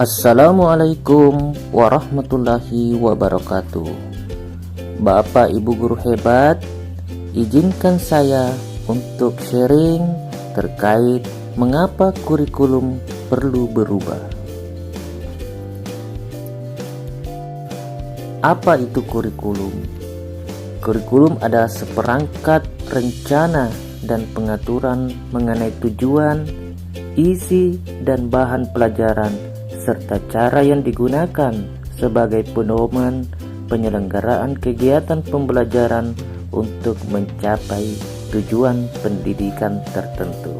Assalamualaikum warahmatullahi wabarakatuh. Bapak Ibu guru hebat, izinkan saya untuk sharing terkait mengapa kurikulum perlu berubah. Apa itu kurikulum? Kurikulum adalah seperangkat rencana dan pengaturan mengenai tujuan, isi, dan bahan pelajaran serta cara yang digunakan sebagai pedoman penyelenggaraan kegiatan pembelajaran untuk mencapai tujuan pendidikan tertentu.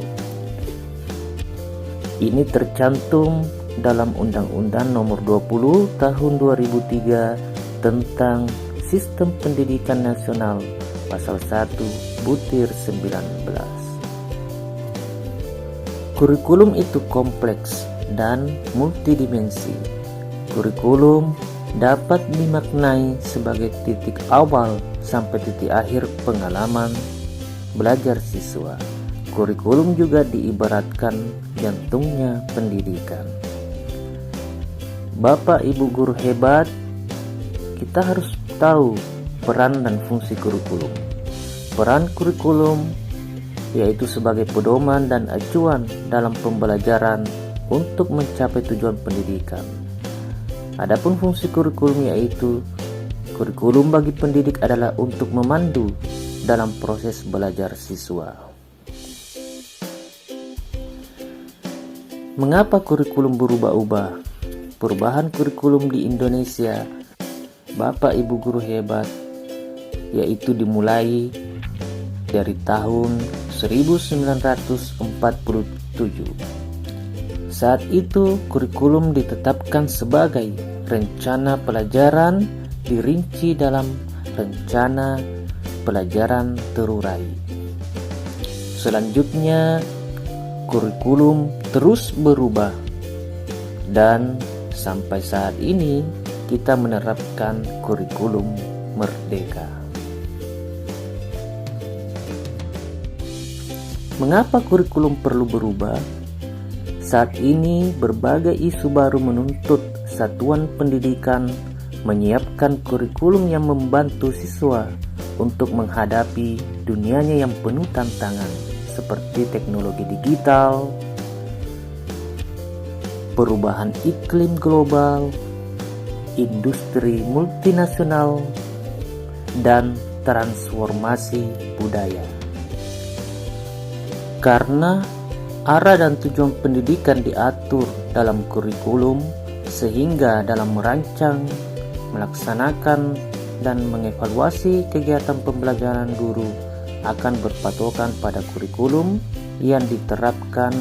Ini tercantum dalam Undang-Undang Nomor 20 Tahun 2003 tentang Sistem Pendidikan Nasional Pasal 1 Butir 19. Kurikulum itu kompleks dan multidimensi. Kurikulum dapat dimaknai sebagai titik awal sampai titik akhir pengalaman belajar siswa. Kurikulum juga diibaratkan jantungnya pendidikan. Bapak Ibu guru hebat, kita harus tahu peran dan fungsi kurikulum. Peran kurikulum yaitu sebagai pedoman dan acuan dalam pembelajaran untuk mencapai tujuan pendidikan. Adapun fungsi kurikulum yaitu kurikulum bagi pendidik adalah untuk memandu dalam proses belajar siswa. Mengapa kurikulum berubah-ubah? Perubahan kurikulum di Indonesia, Bapak Ibu guru hebat, yaitu dimulai dari tahun 1947. Saat itu kurikulum ditetapkan sebagai rencana pelajaran dirinci dalam rencana pelajaran terurai. Selanjutnya kurikulum terus berubah dan sampai saat ini kita menerapkan kurikulum merdeka. Mengapa kurikulum perlu berubah? Saat ini berbagai isu baru menuntut satuan pendidikan menyiapkan kurikulum yang membantu siswa untuk menghadapi dunianya yang penuh tantangan seperti teknologi digital, perubahan iklim global, industri multinasional, dan transformasi budaya. Karena arah dan tujuan pendidikan diatur dalam kurikulum, sehingga dalam merancang, melaksanakan, dan mengevaluasi kegiatan pembelajaran guru akan berpatokan pada kurikulum yang diterapkan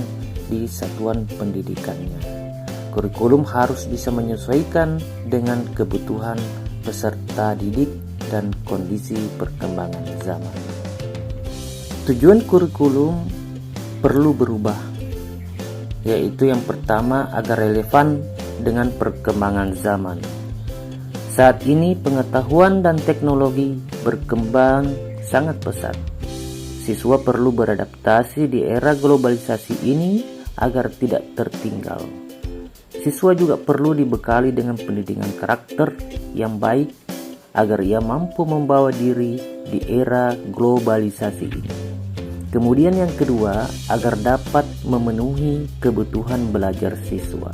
di satuan pendidikannya. Kurikulum harus bisa menyesuaikan dengan kebutuhan peserta didik dan kondisi perkembangan zaman. Tujuan kurikulum perlu berubah, yaitu yang pertama agar relevan dengan perkembangan zaman. Saat ini pengetahuan dan teknologi berkembang sangat pesat. Siswa perlu beradaptasi di era globalisasi ini agar tidak tertinggal. Siswa juga perlu dibekali dengan pendidikan karakter yang baik agar ia mampu membawa diri di era globalisasi ini. Kemudian yang kedua, agar dapat memenuhi kebutuhan belajar siswa.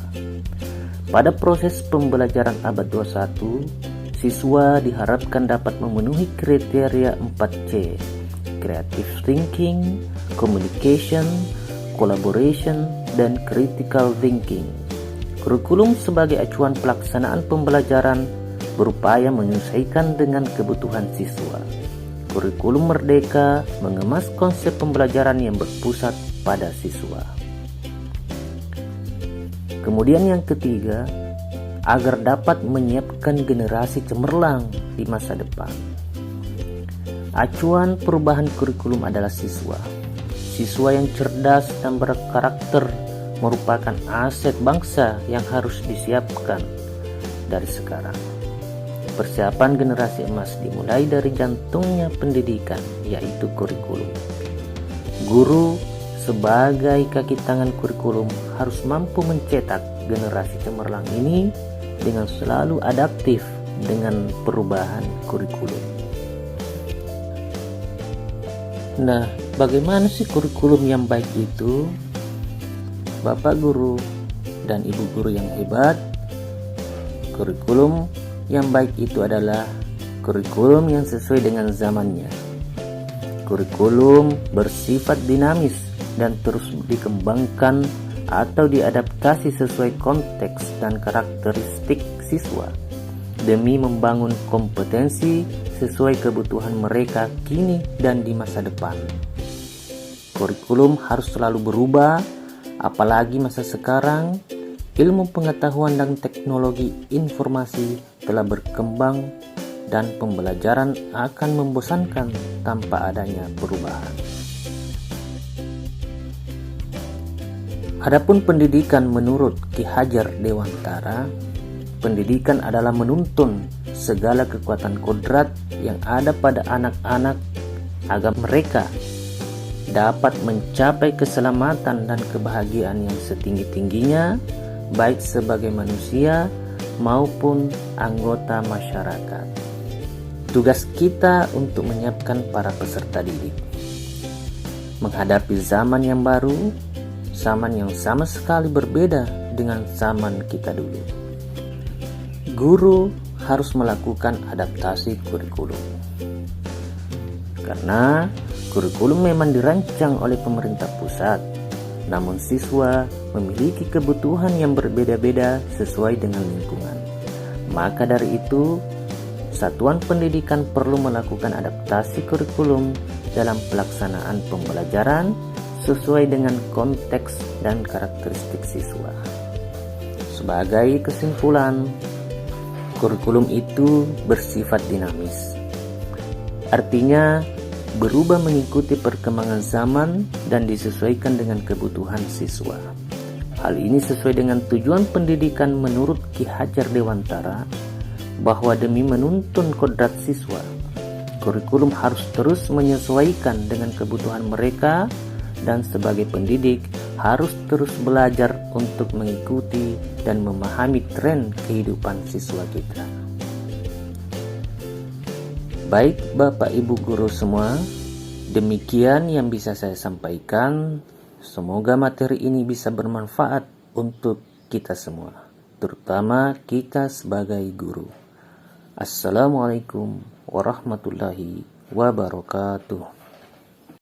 Pada proses pembelajaran abad 21, siswa diharapkan dapat memenuhi kriteria 4C: creative thinking, communication, collaboration, dan critical thinking. Kurikulum sebagai acuan pelaksanaan pembelajaran berupaya menyesuaikan dengan kebutuhan siswa. Kurikulum merdeka mengemas konsep pembelajaran yang berpusat pada siswa. Kemudian yang ketiga, agar dapat menyiapkan generasi cemerlang di masa depan. Acuan perubahan kurikulum adalah siswa. Siswa yang cerdas dan berkarakter merupakan aset bangsa yang harus disiapkan dari sekarang. Persiapan generasi emas dimulai dari jantungnya pendidikan, yaitu kurikulum. Guru sebagai kaki tangan kurikulum harus mampu mencetak generasi cemerlang ini dengan selalu adaptif dengan perubahan kurikulum. Nah, bagaimana sih kurikulum yang baik itu? Bapak guru dan ibu guru yang hebat, kurikulum yang baik itu adalah kurikulum yang sesuai dengan zamannya. Kurikulum bersifat dinamis dan terus dikembangkan atau diadaptasi sesuai konteks dan karakteristik siswa demi membangun kompetensi sesuai kebutuhan mereka kini dan di masa depan. Kurikulum harus selalu berubah, apalagi masa sekarang ilmu pengetahuan dan teknologi informasi telah berkembang dan pembelajaran akan membosankan tanpa adanya perubahan. Adapun pendidikan menurut Ki Hajar Dewantara, pendidikan adalah menuntun segala kekuatan kodrat yang ada pada anak-anak agar mereka dapat mencapai keselamatan dan kebahagiaan yang setinggi-tingginya, baik sebagai manusia maupun anggota masyarakat. Tugas kita untuk menyiapkan para peserta didik menghadapi zaman yang baru, zaman yang sama sekali berbeda dengan zaman kita dulu. Guru harus melakukan adaptasi kurikulum, karena kurikulum memang dirancang oleh pemerintah pusat, namun siswa memiliki kebutuhan yang berbeda-beda sesuai dengan lingkungan. Maka dari itu, satuan pendidikan perlu melakukan adaptasi kurikulum dalam pelaksanaan pembelajaran sesuai dengan konteks dan karakteristik siswa. Sebagai kesimpulan, kurikulum itu bersifat dinamis. Artinya, berubah mengikuti perkembangan zaman dan disesuaikan dengan kebutuhan siswa. Hal ini sesuai dengan tujuan pendidikan menurut Ki Hajar Dewantara, bahwa demi menuntun kodrat siswa, kurikulum harus terus menyesuaikan dengan kebutuhan mereka, dan sebagai pendidik harus terus belajar untuk mengikuti dan memahami tren kehidupan siswa kita. Baik Bapak Ibu guru semua, demikian yang bisa saya sampaikan. Semoga materi ini bisa bermanfaat untuk kita semua, terutama kita sebagai guru. Assalamualaikum warahmatullahi wabarakatuh.